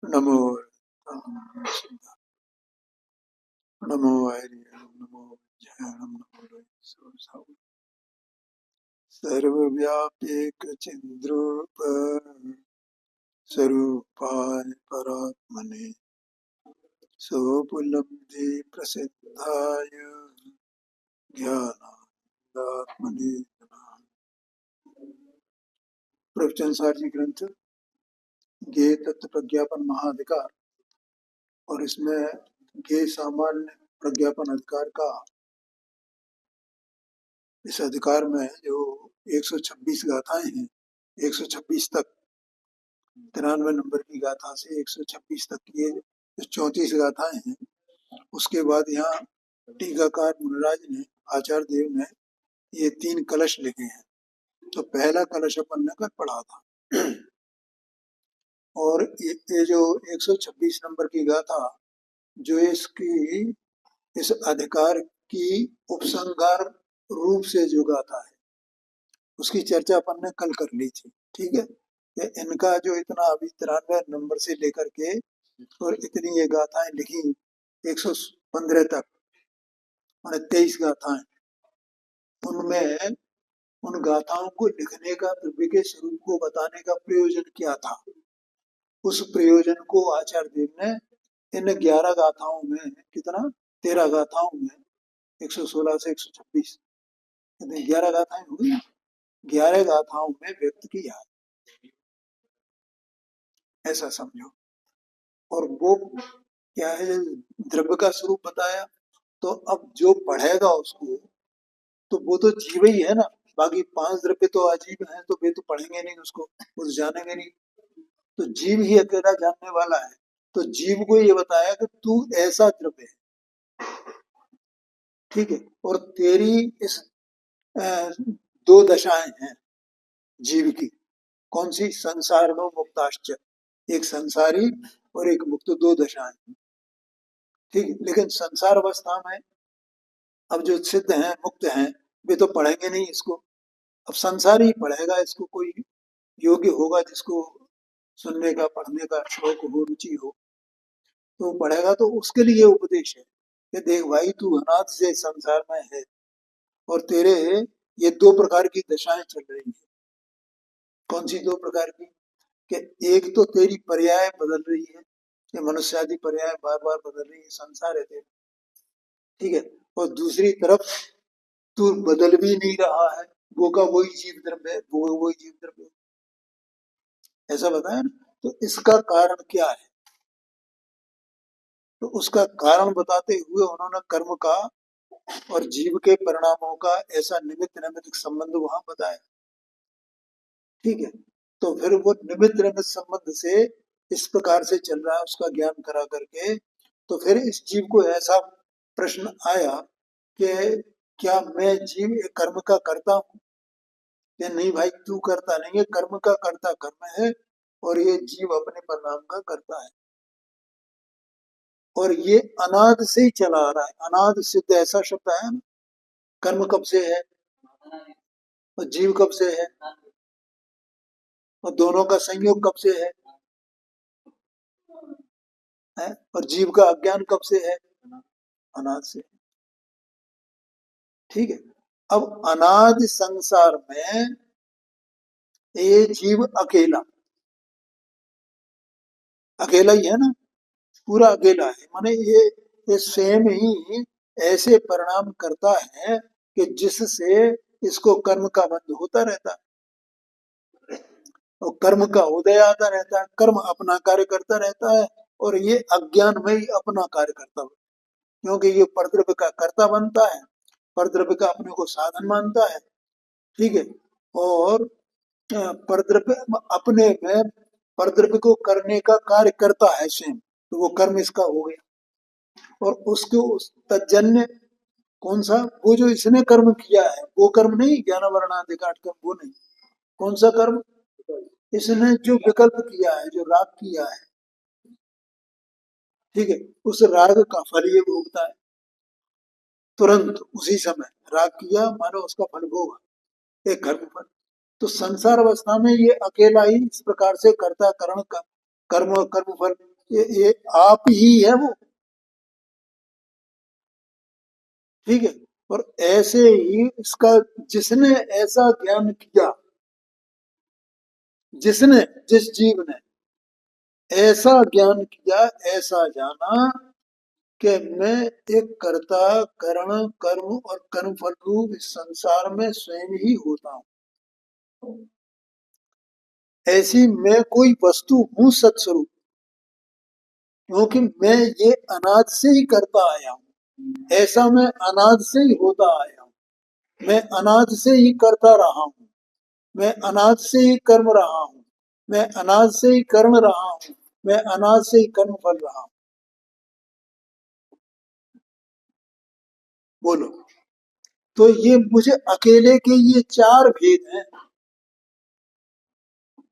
नमो सिद्धाय, नमो हरिओम, नमो विज्ञानम, नमो सर्वव्याप्येक चिद्रूप स्वरूपाय परात्मने सोपलब्धि प्रसिद्धाय ज्ञानात्मने नमः। प्रवचन सारजी ग्रंथ ज्ञेय तत्व प्रज्ञापन महाधिकार, और इसमें ज्ञेय सामान्य प्रज्ञापन अधिकार का, इस अधिकार में जो 126 गाथाएं हैं, 126 तक, 93 नंबर की गाथा से 126 तक ये 34 गाथाएं हैं। उसके बाद यहाँ टीकाकार मुनिराज ने, आचार्य देव ने ये 3 कलश लिखे हैं। तो पहला कलश अपन ने कल पढ़ा था, और ये जो 126 नंबर की गाथा जो इसकी इस अधिकार की उपसंहार रूप से जो गाथा है, उसकी चर्चा अपन ने कल कर ली थी। ठीक है, ये इनका जो इतना अभी 93 नंबर से लेकर के और इतनी ये गाथाएं लिखी 115 तक, माने 23 गाथाएं, उनमें उन गाथाओं को लिखने का, द्रव्य के स्वरूप को बताने का प्रयोजन क्या था, उस प्रयोजन को आचार्य देव ने इन 11 गाथाओं में, कितना 13 गाथाओं में, 116 से 126, 11 गाथाएं हो गई, 11 गाथाओं में व्यक्त किया, ऐसा समझो। और वो क्या है, द्रव्य का स्वरूप बताया। तो अब जो पढ़ेगा उसको, तो वो तो जीव ही है ना, बाकी 5 द्रव्य तो अजीब हैं, तो वे तो पढ़ेंगे नहीं उसको, वो तो जानेंगे नहीं। तो जीव ही अकेला जानने वाला है। तो जीव को ये बताया कि तू ऐसा द्रव्य है, ठीक है, और तेरी इस 2 दशाएं हैं जीव की। कौन सी? संसार नो मुक्ताश्च, एक संसारी और एक मुक्त, 2 दशाएं, ठीक। लेकिन संसार अवस्था में अब जो सिद्ध हैं, मुक्त हैं, वे तो पढ़ेंगे नहीं इसको। अब संसारी पढ़ेगा इसको, कोई योग्य होगा जिसको सुनने का, पढ़ने का शौक हो, रुचि हो, तो पढ़ेगा। तो उसके लिए उपदेश है कि देख भाई, तू अनाथ से संसार में है, और तेरे ये 2 प्रकार की दशाएं चल रही है। कौन सी 2 प्रकार की? कि एक तो तेरी पर्याय बदल रही है, ये मनुष्य आदि पर्याय बार बार बदल रही है, संसार है तेरा, ठीक है। और दूसरी तरफ तू बदल भी नहीं रहा है, वो का वही जीव द्रव्य है, वो वही जीव द्रव्य है, ऐसा बताया ना। तो इसका कारण क्या है? तो उसका कारण बताते हुए उन्होंने कर्म का और जीव के परिणामों का ऐसा निमित्त नैमित्तिक संबंध वहां बताया, ठीक है। तो फिर वो निमित्त नैमित्तिक संबंध से इस प्रकार से चल रहा है, उसका ज्ञान करा करके, तो फिर इस जीव को ऐसा प्रश्न आया कि क्या मैं जीव एक कर्म का करता हूँ? या नहीं भाई, तू करता नहीं है, कर्म का करता कर्म है, और ये जीव अपने परिणाम का करता है। और ये अनाद से ही चला आ रहा है, अनाद सिद्ध ऐसा शब्द है ना। कर्म कब से है और जीव कब से है, और दोनों का संयोग कब से है? और जीव का अज्ञान कब से है? अनाद से, ठीक है। अब अनाद संसार में ये जीव अकेला, अकेला ही है ना, पूरा अकेला है। माने ये स्वयं ही ऐसे परिणाम करता है कि जिससे इसको कर्म का बंध होता रहता है, और कर्म का उदय आता रहता है, कर्म अपना कार्य करता रहता है, और ये अज्ञान में ही अपना कार्य करता है, क्योंकि ये परद्रव्य का कर्ता बनता है, परद्रव्य का अपने को साधन मानता है, ठीक है। और परद्रव्य अपने में परद्रव्य को करने का कार्य करता है स्वयं, तो वो कर्म इसका हो गया। और उसको उस तजन्य कौन सा, वो जो इसने कर्म किया है वो कर्म नहीं, ज्ञान वर्णाधिकार कर्म, वो नहीं। कौन सा कर्म? इसने जो विकल्प किया है, जो राग किया है, ठीक है, उस राग का फल ये भोगता है तुरंत उसी समय। राग किया मानो उसका फल भोगा, एक कर्म फल। तो संसार अवस्था में ये अकेला ही इस प्रकार से कर्ता करण का कर्म कर्म फल ये आप ही है वो, ठीक है। और ऐसे ही इसका, जिसने ऐसा ज्ञान किया, जिसने, जिस जीव ने ऐसा ज्ञान किया, ऐसा जाना कि मैं एक कर्ता, करण, कर्म और कर्म फल रूप इस संसार में स्वयं ही होता हूँ, ऐसी मैं कोई वस्तु हूँ सत्स्वरूप, क्योंकि मैं ये अनाद से ही करता आया हूँ, ऐसा मैं अनाद से ही होता आया हूँ, मैं अनाद से ही करता रहा हूँ, मैं अनाद से ही कर्म रहा हूँ, मैं अनाद से ही कर्ण रहा हूँ, मैं अनाद से ही कर्म फल रहा हूँ। बोलो, तो ये मुझे अकेले के ये चार भेद हैं,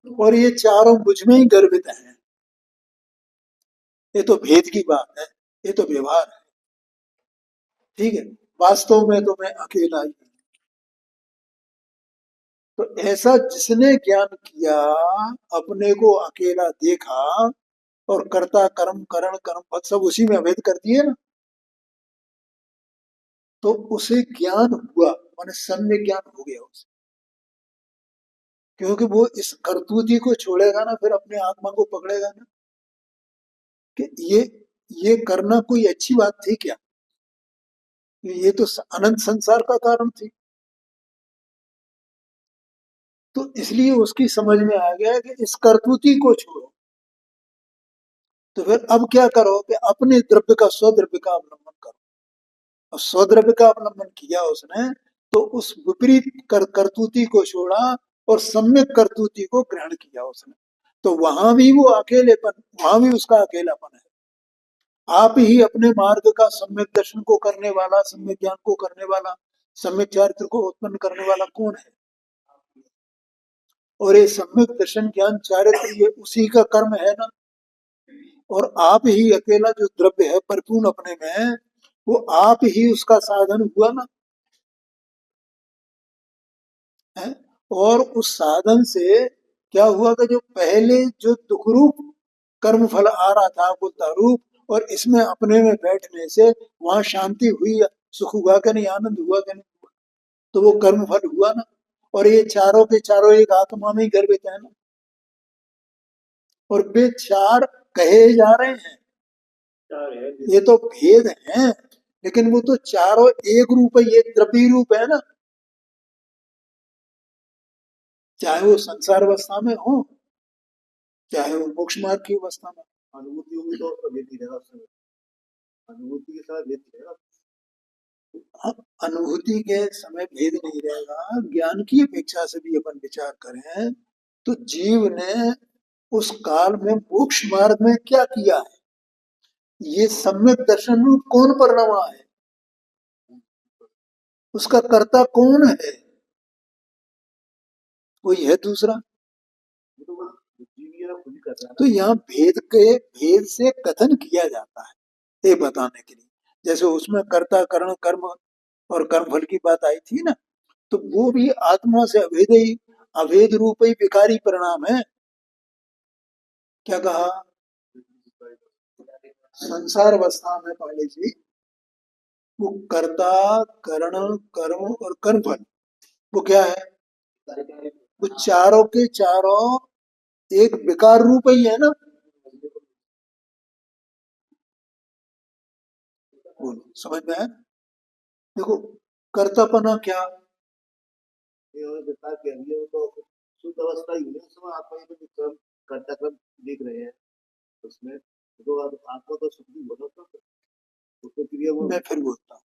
और ये चारों मुझ में ही गर्भित हैं। ये तो भेद की बात है, ये तो व्यवहार है, ठीक है। वास्तव में तो मैं अकेला ही हूँ। तो ऐसा जिसने ज्ञान किया, अपने को अकेला देखा, और कर्ता कर्म करण कर्म फल सब उसी में अभेद कर दिए ना, तो उसे ज्ञान हुआ, माने सम्य ज्ञान हो गया उसे। क्योंकि वो इस करतूती को छोड़ेगा ना, फिर अपने आत्मा को पकड़ेगा ना, कि ये करना कोई अच्छी बात थी क्या, ये तो अनंत संसार का कारण थी। तो इसलिए उसकी समझ में आ गया कि इस करतूती को छोड़ो। तो फिर अब क्या करो कि अपने द्रव्य का, स्वद्रव्य का अवलंबन करो। और स्वद्रव्य का अवलंबन किया उसने, तो उस विपरीत करतूती को छोड़ा, और सम्यक करतूती को ग्रहण किया उसने। तो वहां भी वो अकेलेपन, वहां भी उसका अकेलापन है। आप ही अपने मार्ग का सम्यक दर्शन को करने वाला, सम्यक ज्ञान को करने वाला, सम्यक चारित्र को उत्पन्न करने वाला कौन है? और ये सम्यक दर्शन ज्ञान चारित्र, ये उसी का कर्म है ना। और आप ही अकेला जो द्रव्य है परिपूर्ण अपने में, वो आप ही उसका साधन हुआ ना, है। और उस साधन से क्या हुआ कि जो पहले जो दुख रूप कर्म फल आ रहा था बुद्धा रूप, और इसमें अपने में बैठने से वहां शांति हुई, सुख हुआ कि नहीं, आनंद हुआ कि नहीं, तो वो कर्म फल हुआ ना। और ये चारों के चारों एक आत्मा में ही गर्भित है ना, और वे चार कहे जा रहे हैं, ये तो भेद हैं, लेकिन वो तो चारों एक रूप है, ये द्रव्य रूप है ना। चाहे वो संसार अवस्था में हो, चाहे वो मोक्ष मार्ग की अवस्था में। अनुभूति होगी तो उसका भेद नहीं रहेगा, उसमें अनुभूति के साथ भेद नहीं रहेगा। हाँ, अनुभूति के समय भेद नहीं रहेगा। ज्ञान की अपेक्षा से भी अपन विचार करें, तो जीव ने उस काल में मोक्ष मार्ग में क्या किया है, ये सम्यक दर्शन रूप कौन परिणमा है, उसका कर्ता कौन है, कोई है दूसरा। तो यहाँ भेद के, भेद से कथन किया जाता है ये बताने के लिए। जैसे उसमें कर्ता करण कर्म और कर्म फल की बात आई थी ना, तो वो भी आत्मा से अभेद ही, अभेद रूप ही विकारी परिणाम है। क्या कहा? संसार अवस्था में पहले जी, वो कर्ता करण कर्म और कर्म फल, वो क्या है, वो चारों के चारों एक विकार रूप ही है ना। बोलो, समझ में है? देखो, कर्तापना क्या, ये विकार के लिए वो तो शुद्ध अवस्था ही है, उसमें आत्मा ही तो कर्म कर्ता कर्म दिख रहे हैं उसमें, तो आत्मा तो शुद्ध ही होगा, तो क्रिया वो। मैं फिर बोलता हूँ,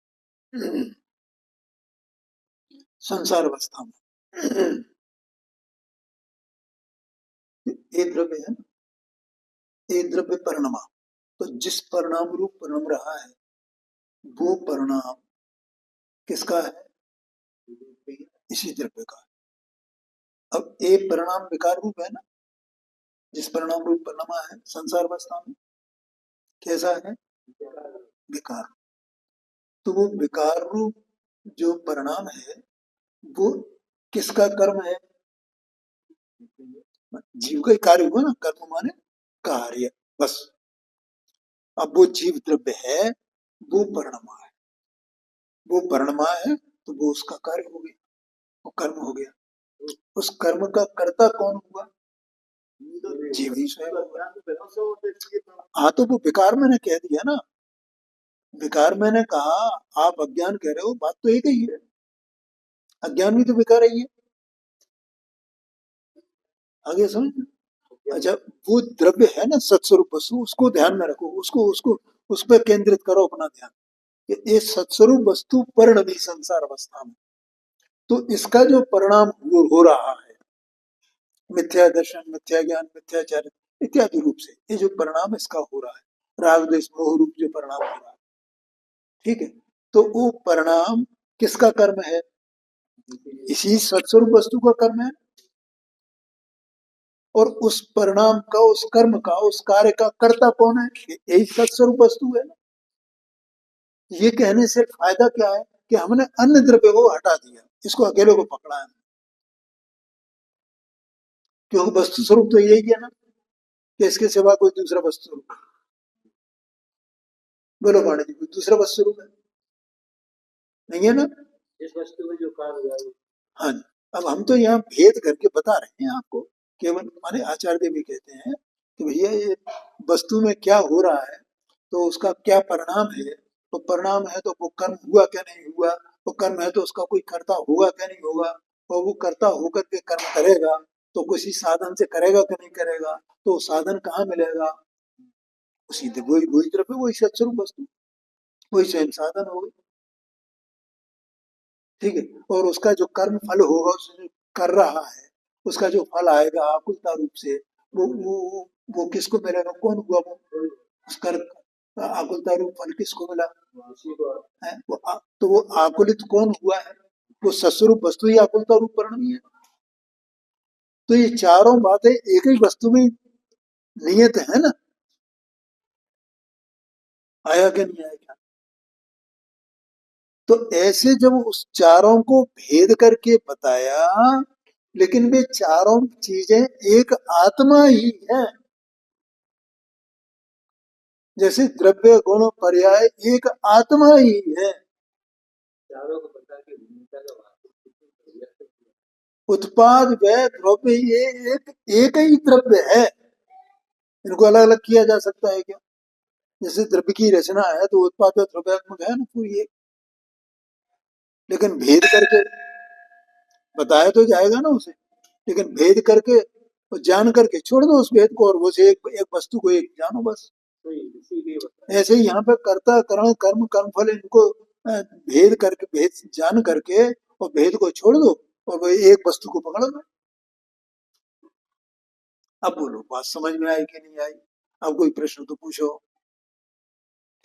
संसार अवस्था में एक द्रव्य है, एक द्रव्य परिणमा, तो जिस परिणाम रूप परिणम रहा है, वो परिणाम किसका है, इसी द्रव्य का। अब एक परिणाम विकार रूप है ना, जिस परिणाम रूप परिणमा है संसार अवस्था में, कैसा है, विकार। तो वो विकार रूप जो परिणाम है, वो किसका कर्म है, जीव का ही कार्य हुआ ना, कर्म माने कार्य, बस। अब वो जीव द्रव्य है, वो परिणमा है, वो परिणमा है, तो वो उसका कार्य हो गया, वो कर्म हो गया। उस कर्म का कर्ता कौन हुआ? जीव ही स्वयं हुआ। हाँ, तो वो विकार मैंने कह दिया ना, विकार मैंने कहा। आप अज्ञान कह रहे हो, बात तो एक ही है, अज्ञान भी तो विकार ही है। आगे समझ। अच्छा, वो द्रव्य है ना सत्स्वरूप वस्तु, उसको ध्यान में रखो, उसको उसको उस पर केंद्रित करो अपना ध्यान, कि ये सत्स्वरूप वस्तु परिणमी संसार अवस्था में, तो इसका जो परिणाम हो रहा है, मिथ्या दर्शन, मिथ्या ज्ञान, मिथ्याचार इत्यादि रूप से, ये जो परिणाम इसका हो रहा है, राग द्वेष मोह रूप जो परिणाम हो रहा है, ठीक है, तो वो परिणाम किसका कर्म है? इसी सत्स्वरूप वस्तु का कर्म है। और उस परिणाम का, उस कर्म का, उस कार्य का कर्ता कौन है? यही सत्स्वरूप वस्तु है ना। ये कहने से फायदा क्या है कि हमने अन्य द्रव्य को हटा दिया, इसको अकेले को पकड़ा है, क्योंकि वस्तु स्वरूप तो यही है ना, कि इसके सिवा कोई दूसरा वस्तु स्वरूप? बोलो पांडे जी, कोई दूसरा वस्तु स्वरूप है? नहीं है ना। इस वस्तु में जो कार्य हुआ है। हाँ जी। अब हम तो यहाँ भेद करके बता रहे हैं आपको, केवल हमारे आचार्य देव भी कहते हैं कि भैया ये वस्तु में क्या हो रहा है, तो उसका क्या परिणाम है, तो परिणाम है तो वो कर्म हुआ क्या नहीं हुआ, वो कर्म है तो उसका कोई कर्ता होगा क्या नहीं होगा, और वो कर्ता होकर के कर्म करेगा तो किसी साधन से करेगा कि नहीं करेगा, तो साधन कहाँ मिलेगा? उसी वही वही द्रव्य, वही सत्स्वरूप वस्तु, वही स्वयं साधन होगा। ठीक है, और उसका जो कर्म फल होगा, उसने कर रहा है, उसका जो फल आएगा आकुलता रूप से, वो किसको मिलेगा? कौन हुआ वो? उस कर आकुलता रूप फल किसको मिला है? तो वो आकुलित कौन हुआ है? वो सस्वरूप वस्तु ही आकुलता रूप परिणमी है। तो ये चारों बातें एक ही वस्तु में नियत है ना। आया क्या नहीं आया क्या? तो ऐसे जब उस चारों को भेद करके बताया, लेकिन वे चारों चीजें एक आत्मा ही है। जैसे द्रव्य गुण पर्याय एक आत्मा ही है। चारों को बता के भूमिका का उत्पाद व द्रव्य ये एक ही द्रव्य है। इनको अलग अलग किया जा सकता है क्या? जैसे द्रव्य की रचना है तो उत्पाद व द्रव्यात्मक है ना पूरी एक, लेकिन भेद करके बताया तो जाएगा ना उसे, लेकिन भेद करके और जान करके छोड़ दो उस भेद को, और वो से एक वस्तु को एक जानो बस। ऐसे ही यहाँ पे कर्ता करण कर्म कर्म फल इनको भेद करके, भेद जान करके और भेद को छोड़ दो, और वो एक वस्तु को पकड़ लो। अब बोलो, बात समझ में आई कि नहीं आई? अब कोई प्रश्न तो पूछो।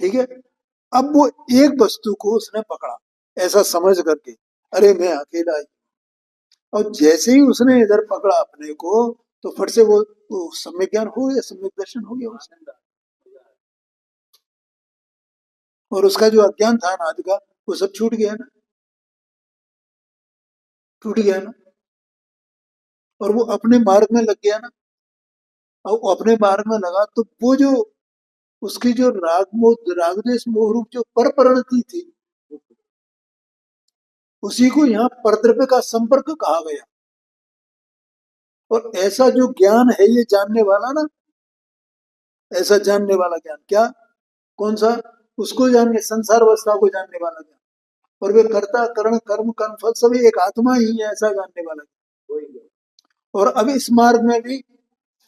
ठीक है, अब वो एक वस्तु को उसने पकड़ा ऐसा समझ करके, अरे मैं अकेला ही, और जैसे ही उसने इधर पकड़ा अपने को, तो फट से वो सम्यक ज्ञान हो गया, सम्यक दर्शन हो गया उसने, और उसका जो अज्ञान था अनादि का, वो सब छूट गया ना, टूट गया ना, और वो अपने मार्ग में लग गया ना। और वो अपने मार्ग में लगा तो वो जो उसकी जो राग द्वेष मोह रूप जो पर परिणति थी, उसी को यहाँ परद्रव्य का संपर्क कहा गया। और ऐसा जो ज्ञान है ये जानने वाला ना, ऐसा जानने वाला ज्ञान क्या? कौन सा? उसको जानने, संसार अवस्था को जानने वाला ज्ञान, और वे कर्ता करण कर्म कर्म फल सभी एक आत्मा ही है, ऐसा जानने वाला ज्ञान। और अब इस मार्ग में भी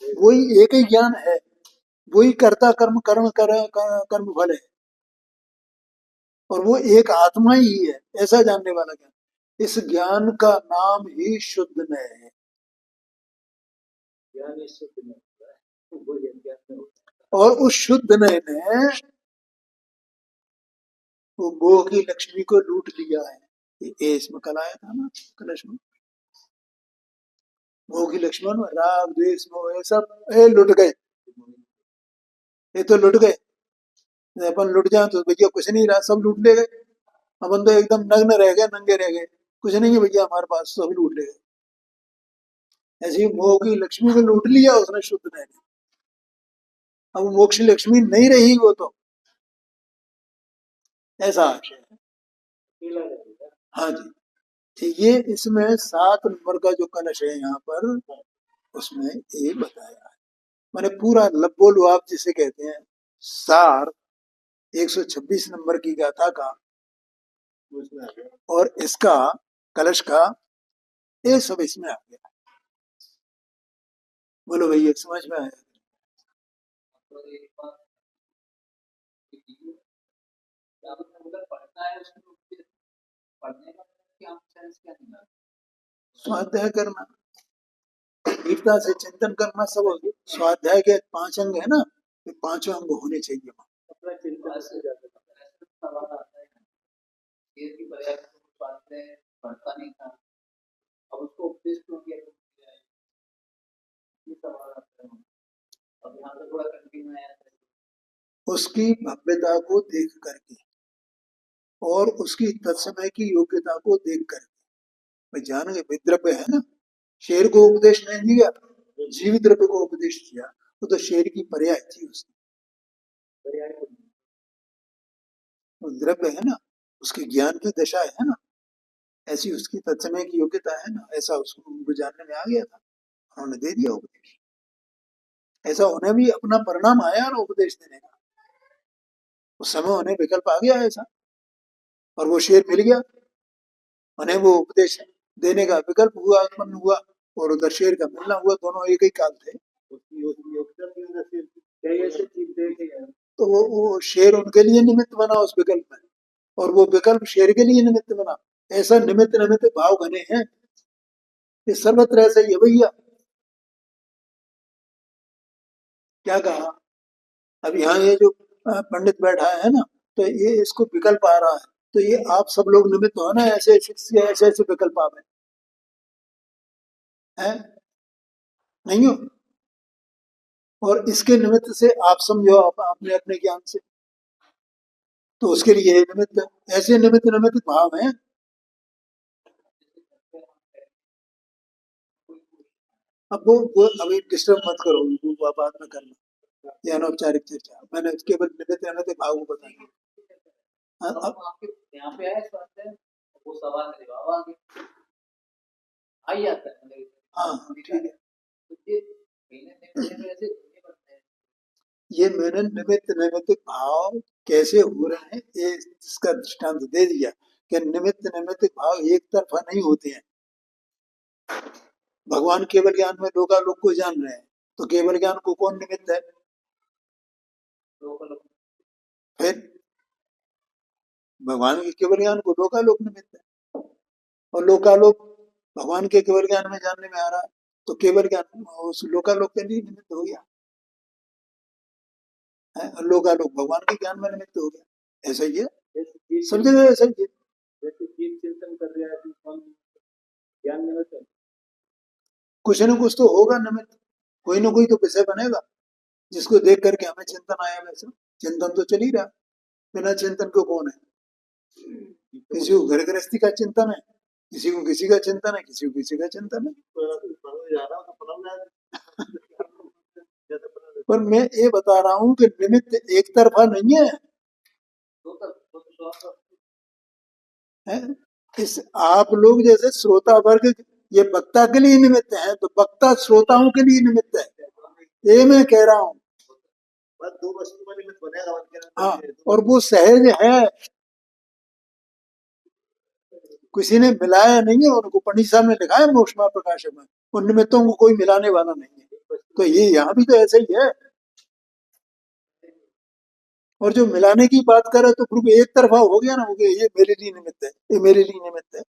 वही एक ही ज्ञान है, वही कर्ता कर्म कर्म कर्म फल है, और वो एक आत्मा ही है, ऐसा जानने वाला ज्ञान। इस ज्ञान का नाम ही शुद्ध नय है। ज्ञान ही शुद्ध नय है, वो ज्ञान में, और उस शुद्ध नय ने वो मोह की लक्ष्मी को लूट लिया है। ये इसमें कल आया था ना, कलश में, मोह की लक्ष्मण राग द्वेष मोह ये सब लुट गए, ये तो लुट गए। अपन लुट जाए तो भैया कुछ नहीं रहा, सब लूट ले गए। अपन तो एकदम नग्न रह गए, नंगे रह गए, कुछ नहीं है भैया हमारे पास, सब लूट ले गए। ऐसे ही मोह की लक्ष्मी को लूट लिया उसने शुद्ध ने। अब मोक्ष लक्ष्मी नहीं रही वो तो, ऐसा आशय है। हाँ जी, ये इसमें 7 नंबर का जो कलश है यहाँ पर, उसमें ये बताया है। मैंने पूरा लब्बो लुआब जिसे कहते हैं, सार 126 नंबर की गाथा का और इसका कलश का, ये सब इसमें आ गया। बोलो भैया, समझ में आया? स्वाध्याय करना, गीता से चिंतन करना, सब हो गया। स्वाध्याय के 5 अंग है ना, ये 5 अंग होने चाहिए वहाँ। उसकी भव्यता को देख करके और उसकी तत्समय की योग्यता को देख करके भाई जान गए। विद्रव्य है ना, शेर को उपदेश नहीं दिया, जीव द्रव्य को उपदेश दिया, वो तो शेर की पर्याय थी उसकी। वो द्रव्य है ना, उसके ज्ञान की दशा है ना, ऐसी उसकी तत्समय की योग्यता है ना, ऐसा उसको उनको जानने में आ गया था, उन्होंने दे दिया उपदेश। ऐसा उन्हें भी अपना परिणाम आया ना उपदेश देने का, उस समय उन्हें विकल्प आ गया ऐसा, और वो शेर मिल गया, उन्हें वो उपदेश देने का विकल्प हुआ, उत्पन्न हुआ, और उधर शेर का मिलना हुआ, दोनों एक ही काल थे। तो वो शेर उनके लिए निमित्त बना उस विकल्प में, और वो विकल्प शेर के लिए निमित्त बना। ऐसा निमित्त निमित्त भाव बने हैं, ये सर्वत्र ऐसा ही है भैया। क्या कहा? अब यहाँ ये जो पंडित बैठा है ना, तो ये इसको विकल्प आ रहा है, तो ये आप सब लोग निमित्त हो ना, ऐसे ऐसे ऐसे विकल्प आ रहे हैं, नहीं हो? और इसके निमित्त से आप समझो, आप अपने अपने ज्ञान से, तो उसके लिए ये निमित्त है। ऐसे निमित्त निमित्त भाव है। अब वो अभी डिस्टर्ब मत करो, वो बात में करना, ये अनौपचारिक चर्चा, मैंने केवल निमित्त निमित्त भाव को बताया। हाँ, अब हाँ हाँ, ठीक है। ये मैंने निमित्त निमित्त भाव कैसे हो रहे हैं, ये इसका दृष्टांत दे दिया कि निमित्त निमित्त भाव एक तरफा नहीं होते हैं। भगवान केवल ज्ञान में लोकालोक को जान रहे हैं, तो केवल ज्ञान को कौन निमित्त है? फिर भगवान के केवल ज्ञान को लोकालोक निमित्त है, और लोकालोक भगवान के केवल ज्ञान में जानने में आ रहा है, तो केवल ज्ञान उस लोकालोक के लिए निमित्त हो गया है, और लोकालोक भगवान के ज्ञान में निमित्त हो गया। ऐसा ही है, सब जगह ऐसा ही है। कुछ न कुछ तो होगा निमित्त, कोई ना कोई तो विषय बनेगा जिसको देख करके हमें चिंतन आया। वैसे चिंतन तो चल ही रहा, बिना चिंतन को कौन है? किसी को घर गृहस्थी का चिंतन है, किसी को किसी का चिंतन है, किसी को किसी का चिंतन है। पर मैं ये बता रहा हूँ कि निमित्त एक तरफा नहीं है, है? इस आप लोग जैसे श्रोता वर्ग ये वक्ता के लिए निमित्त है, तो वक्ता श्रोताओं के लिए निमित्त है, ये मैं कह रहा हूँ। हाँ, और वो सहज है, किसी ने मिलाया नहीं है उनको। पंडित साहब ने लिखा है मोक्षमा प्रकाश में, उन निमित्तों को कोई मिलाने वाला नहीं है, तो ये यहाँ भी तो ऐसा ही है। और जो मिलाने की बात करे तो फिर एक तरफा हो गया ना, हो गया ये मेरे लिए निमित्त है, ये मेरे लिए निमित्त है,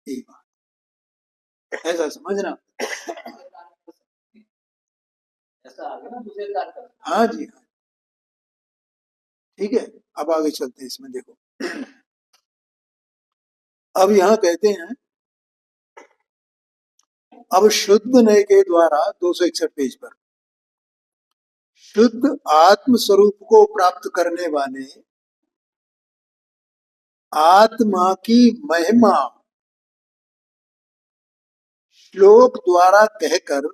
यही बात ऐसा समझना। हाँ जी हाँ, ठीक है। अब आगे चलते हैं इसमें, देखो अब यहाँ कहते हैं, अब शुद्ध नय के द्वारा 261 पेज पर, शुद्ध आत्म स्वरूप को प्राप्त करने वाले आत्मा की महिमा श्लोक द्वारा कहकर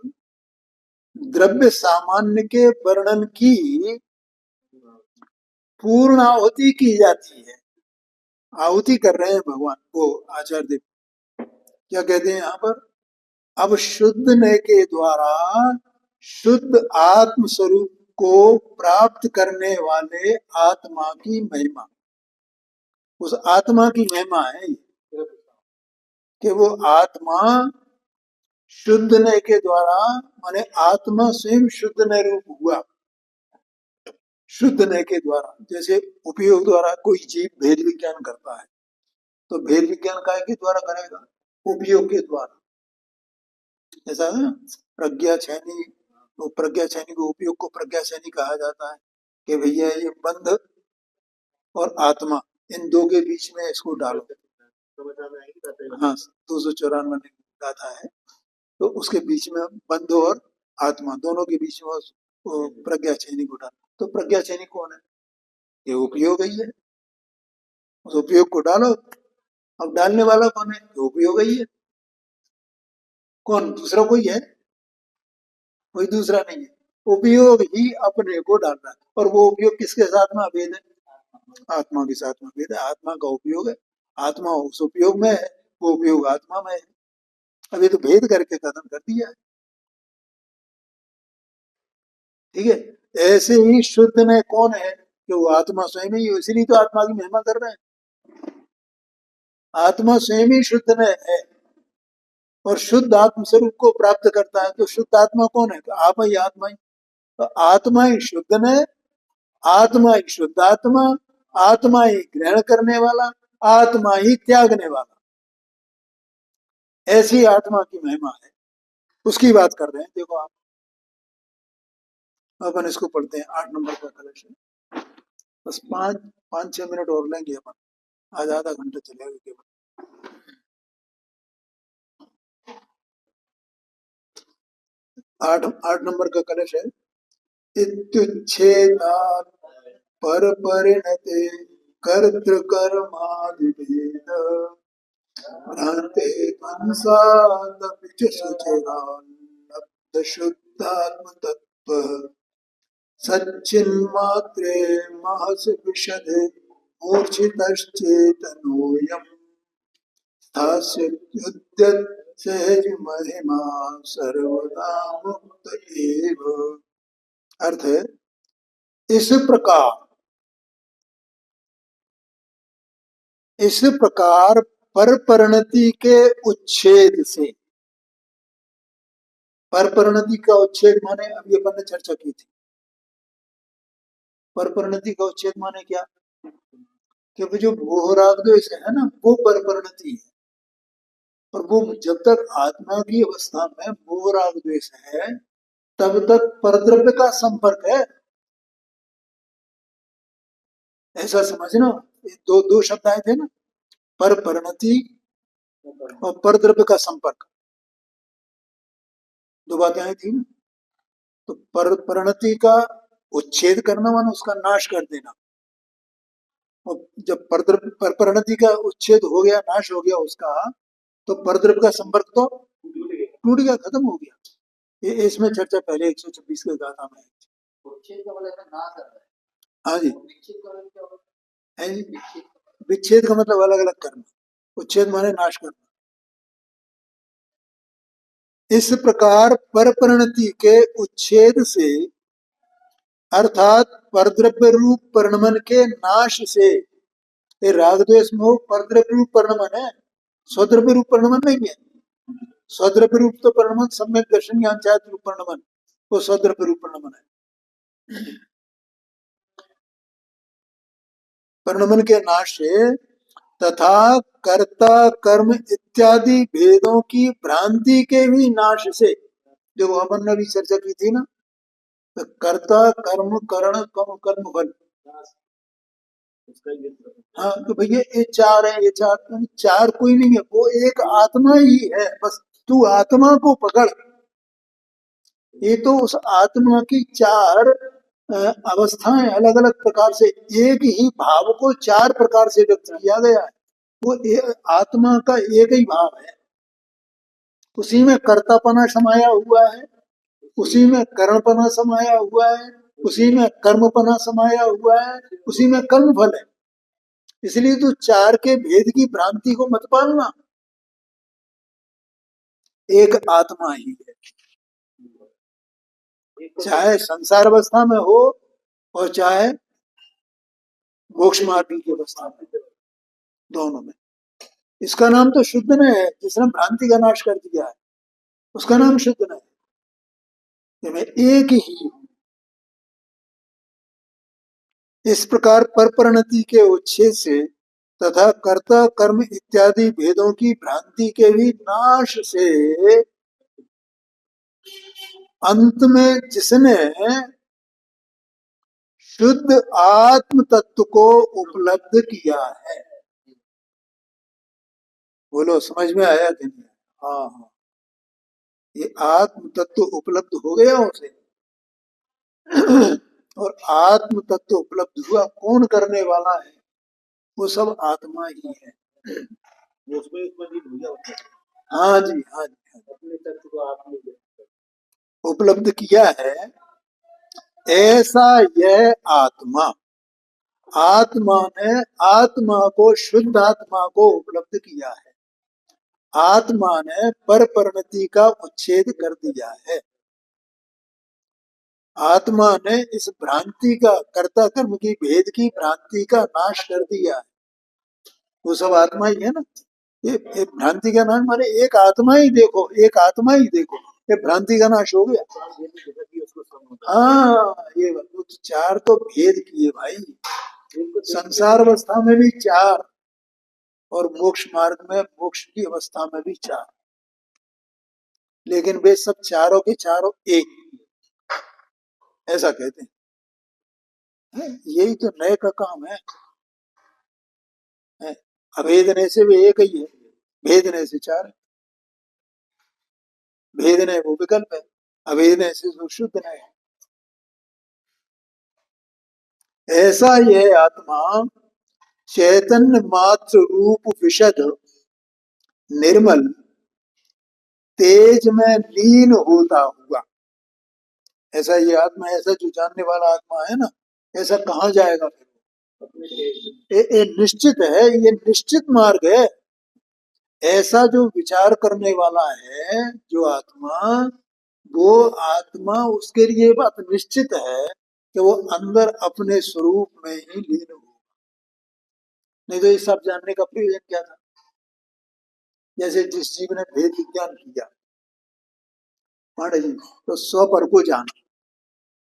द्रव्य सामान्य के वर्णन की पूर्ण आहुति की जाती है। आहुति कर रहे हैं भगवान को आचार्य देव। क्या कहते हैं यहाँ पर? अब शुद्ध नय के द्वारा शुद्ध आत्म स्वरूप को प्राप्त करने वाले आत्मा की महिमा, उस आत्मा की महिमा है कि वो आत्मा शुद्ध नय के द्वारा, माने आत्मा स्वयं शुद्ध नय रूप हुआ। शुद्ध नय के द्वारा, जैसे उपयोग द्वारा कोई जीव भेद विज्ञान करता है, तो भेद विज्ञान काय के द्वारा करेगा? उपयोग के द्वारा। ऐसा है ना, प्रज्ञा छैनी, तो प्रज्ञा छैनी को, उपयोग को प्रज्ञा छैनी कहा जाता है कि भैया ये बंध और आत्मा, इन दो के बीच में इसको डालो। हाँ, 294 में गाथा है, तो उसके बीच में बंध और आत्मा दोनों के बीच में वो प्रज्ञा छैनी को डालो। तो प्रज्ञा छैनी कौन है? ये उपयोग ही है। उस उपयोग को डालो। अब डालने वाला कौन है? ये उपयोग ही है। कौन? दूसरा कोई है? कोई दूसरा नहीं है। उपयोग ही अपने को डाल रहा है, और वो उपयोग किसके साथ में अभेद है? आत्मा के साथ में भेद है। आत्मा का उपयोग है, आत्मा उस उपयोग में है, वो उपयोग आत्मा में है। अब ये तो भेद करके खत्म कर दिया है। ठीक है, ऐसे ही शुद्ध में कौन है? कि वो आत्मा स्वयं ही है, इसलिए तो आत्मा की महिमा कर रहे हैं। आत्मा स्वयं ही शुद्ध में है और शुद्ध आत्म स्वरूप को प्राप्त करता है। तो शुद्ध आत्मा कौन है? तो आप ही आत्मा ही। तो आत्मा ही शुद्ध में, आत्मा ही शुद्ध आत्मा, आत्मा ही ग्रहण करने वाला, आत्मा ही त्यागने वाला। ऐसी आत्मा की महिमा है, उसकी बात कर रहे हैं। देखो आप, अपन इसको पढ़ते हैं। 8 नंबर का कलेक्शन, बस 5-6 मिनट और लेंगे अपन, आज आधा घंटा चलेगा केवल। 8 नंबर का कलश है। इत्युच्छेदात् पर परिणते कर्तृ कर्मादि भेद भ्रांते कंसादपि च सुचिराल्लब्ध शुद्धात्म तत्व सच्चिन्मात्रे महस विशदे मूर्छितश्चेतनोऽयम् स्थास्यत्युद्यत सहज महिमा सर्वदा मुक्त एव। अर्थ है, इस प्रकार पर परिणति के उच्छेद से, पर परिणति का उच्छेद माने, अभी अपन ने चर्चा की थी। पर परिणति का उच्छेद माने क्या? कि जो मोह राग द्वेष है ना, वो पर परिणति है। और वो जब तक आत्मा की अवस्था में मोह राग द्वेष है, तब तक परद्रव्य का संपर्क है। ऐसा समझना। दो शब्द आए थे ना, पर परिणति और परद्रव्य का संपर्क, दो बातें आई थी ना। तो पर परिणति का उच्छेद करना माने उसका नाश कर देना, और जब पर परिणति का उच्छेद हो गया, नाश हो गया उसका, तो परद्रव्य का संपर्क तो टूट गया, खत्म हो गया। ये इसमें चर्चा पहले 126 के गाथा में है। हाँ जी, है जी। विच्छेद का मतलब अलग अलग करना, उच्छेद माने नाश करना। इस प्रकार पर परिणति के उच्छेद से, अर्थात परद्रव्य रूप परिणमन के नाश से, ये राग द्वेष मोह परद्रव्य रूप परिणमन है, स्वद्रव्य रूप परिणमन नहीं है। स्वद्रव्य रूप तो परिणमन सम्यक दर्शन ज्ञान चाहत रूप परिणमन, वो स्वद्रव्य रूप परिणमन है। परिणमन के नाश से तथा कर्ता कर्म इत्यादि भेदों की भ्रांति के भी नाश से, जो अपन ने भी चर्चा की थी ना, तो कर्ता कर्म करण कर्म फल। हाँ, तो भैया ये चार है, ये चार, चार कोई नहीं है, वो एक आत्मा ही है। बस तू आत्मा को पकड़। ये तो उस आत्मा की चार अवस्थाएं अलग अलग प्रकार से, एक ही भाव को चार प्रकार से व्यक्त किया गया है। वो आत्मा का एक ही भाव है, उसी में कर्तापना समाया हुआ है, उसी में कर्मपना समाया हुआ है, उसी में कर्मपना समाया हुआ है, उसी में कर्म फल है। इसलिए तो चार के भेद की भ्रांति को मत पालना, एक आत्मा ही है, चाहे संसार अवस्था में हो और चाहे मोक्ष मार्ग की अवस्था में, दोनों में। इसका नाम तो शुद्ध न है, जिसने भ्रांति का नाश कर दिया है उसका नाम शुद्ध न है, कि मैं एक ही हूं। इस प्रकार परपरिणति के उच्छेद से तथा कर्ता कर्म इत्यादि भेदों की भ्रांति के भी नाश से अंत में जिसने शुद्ध आत्म तत्व को उपलब्ध किया है, बोलो समझ में आया कि नहीं? हाँ हाँ, ये आत्म तत्व उपलब्ध हो गया उसे। और आत्म तत्व उपलब्ध हुआ, कौन करने वाला है? वो सब आत्मा ही है। हाँ जी, हाँ जी, अपने तत्व को आपने उपलब्ध किया है। ऐसा यह आत्मा, आत्मा ने आत्मा को, शुद्ध आत्मा को उपलब्ध किया है। आत्मा ने पर परिणति का उच्छेद कर दिया है। आत्मा ने इस भ्रांति का, कर्ता कर्म की भेद की भ्रांति का नाश कर दिया है। वो सब आत्मा ही है ना। ये भ्रांति का नाश माने एक आत्मा ही देखो, एक आत्मा ही देखो, ये भ्रांति का नाश हो गया। हाँ, ये तो चार तो भेद किए भाई, संसार अवस्था में भी चार और मोक्ष मार्ग में, मोक्ष की अवस्था में भी चार, लेकिन वे सब चारों के चारों एक, ऐसा कहते हैं। यही तो नए का काम है। अभेदने से वे एक ही है, भेदने से चार है। भेदने वो विकल्प है, अभेदने से जो शुद्ध है। ऐसा यह आत्मा चैतन्य मात्र रूप विशद निर्मल तेज में लीन होता हुआ, ऐसा ये आत्मा, ऐसा जो जानने वाला आत्मा है ना, ऐसा कहाँ जाएगा फिर? ये निश्चित है, ये निश्चित मार्ग है। ऐसा जो विचार करने वाला है जो आत्मा, वो आत्मा, उसके लिए ये बात निश्चित है कि वो अंदर अपने स्वरूप में ही लीन होगा। नहीं तो ये सब जानने का प्रयोजन क्या था? जैसे जिस जीव ने भेद विज्ञान किया, पांडे जी, तो स्व पर को जाना,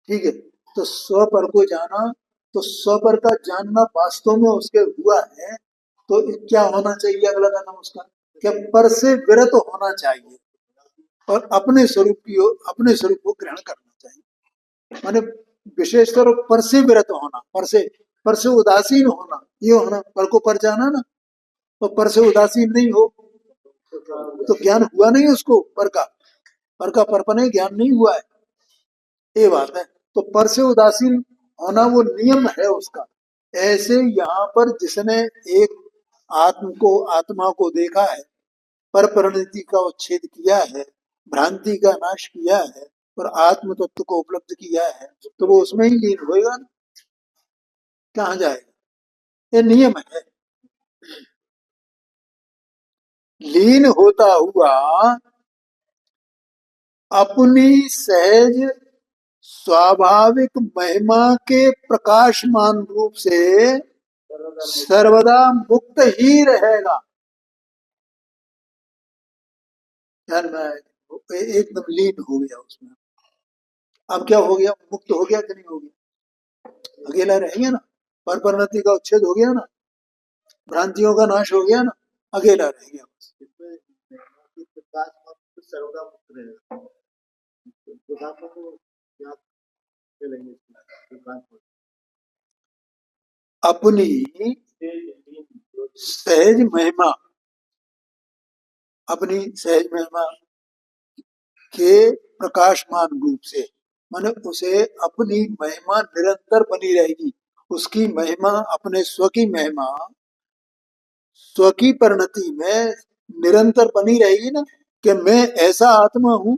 ठीक है, तो स्व पर को जाना, तो स्व पर का जानना वास्तव में उसके हुआ है, तो क्या होना चाहिए अगला कदम उसका? क्या पर से विरत होना चाहिए और अपने स्वरूप की, अपने स्वरूप को ग्रहण करना चाहिए। माने विशेषकर पर से विरत होना, पर से उदासीन होना, ये होना, पर को पर जाना ना, तो पर से उदासीन नहीं हो तो ज्ञान हुआ नहीं उसको, पर का परपने ज्ञान नहीं हुआ है, ये बात है। तो पर से उदासीन होना वो नियम है उसका। ऐसे यहाँ पर जिसने एक आत्मा को देखा है, पर परिणति का उच्छेद किया है, भ्रांति का नाश किया है और आत्म तत्व को उपलब्ध किया है, तो वो उसमें ही लीन होएगा ना, कहाँ जाएगा? ये नियम है। लीन होता हुआ अपनी सहज स्वाभाविक महिमा के प्रकाशमान रूप से सर्वदा मुक्त ही रहेगा। ध्यान में आएगा, एकदम लीन हो गया उसमें। अब क्या हो गया? मुक्त हो गया कि नहीं हो गया? अकेला रह गया ना, पर परिणति का उच्छेद हो गया ना, भ्रांतियों का नाश हो गया ना, अकेला रह गया। अपनी सहज महिमा, अपनी सहज महिमा के प्रकाशमान रूप से, माने उसे अपनी महिमा निरंतर बनी रहेगी। उसकी महिमा, अपने स्व की महिमा, स्व की परिणति में निरंतर बनी रहेगी ना, कि मैं ऐसा आत्मा हूं।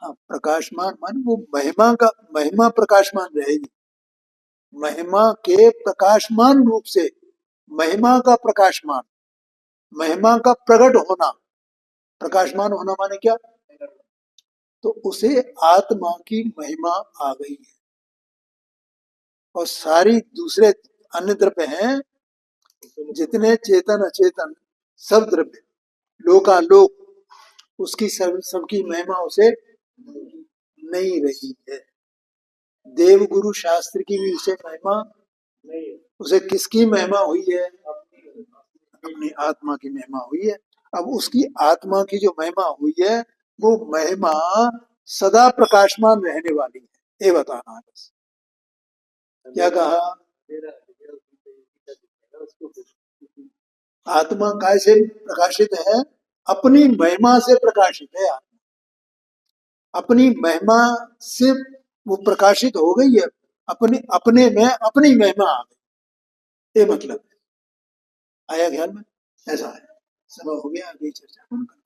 हाँ, प्रकाशमान मान वो महिमा का, महिमा प्रकाशमान रहेगी। महिमा के प्रकाशमान रूप से, महिमा का प्रकाशमान, महिमा का प्रकट होना। प्रकाशमान होना माने क्या? तो उसे आत्मा की महिमा आ गई है। और सारी दूसरे अन्य द्रव्य हैं, जितने चेतन अचेतन सब द्रव्य, लोकालोक, उसकी सबकी महिमा उसे नहीं रही है। देव गुरु शास्त्र की भी उसे महिमा, उसे किसकी महिमा हुई है? अपनी आत्मा की महिमा हुई है। अब उसकी आत्मा की जो महिमा हुई है, वो महिमा सदा प्रकाशमान रहने वाली है। ये बताना है बस। क्या कहा? आत्मा कैसे प्रकाशित है? अपनी महिमा से प्रकाशित है। अपनी महिमा से वो प्रकाशित हो गई है। अपने अपने में अपनी महिमा आ गई, ये मतलब आया ख्याल में? ऐसा है। समय हो गया, आगे चर्चा कौन करें?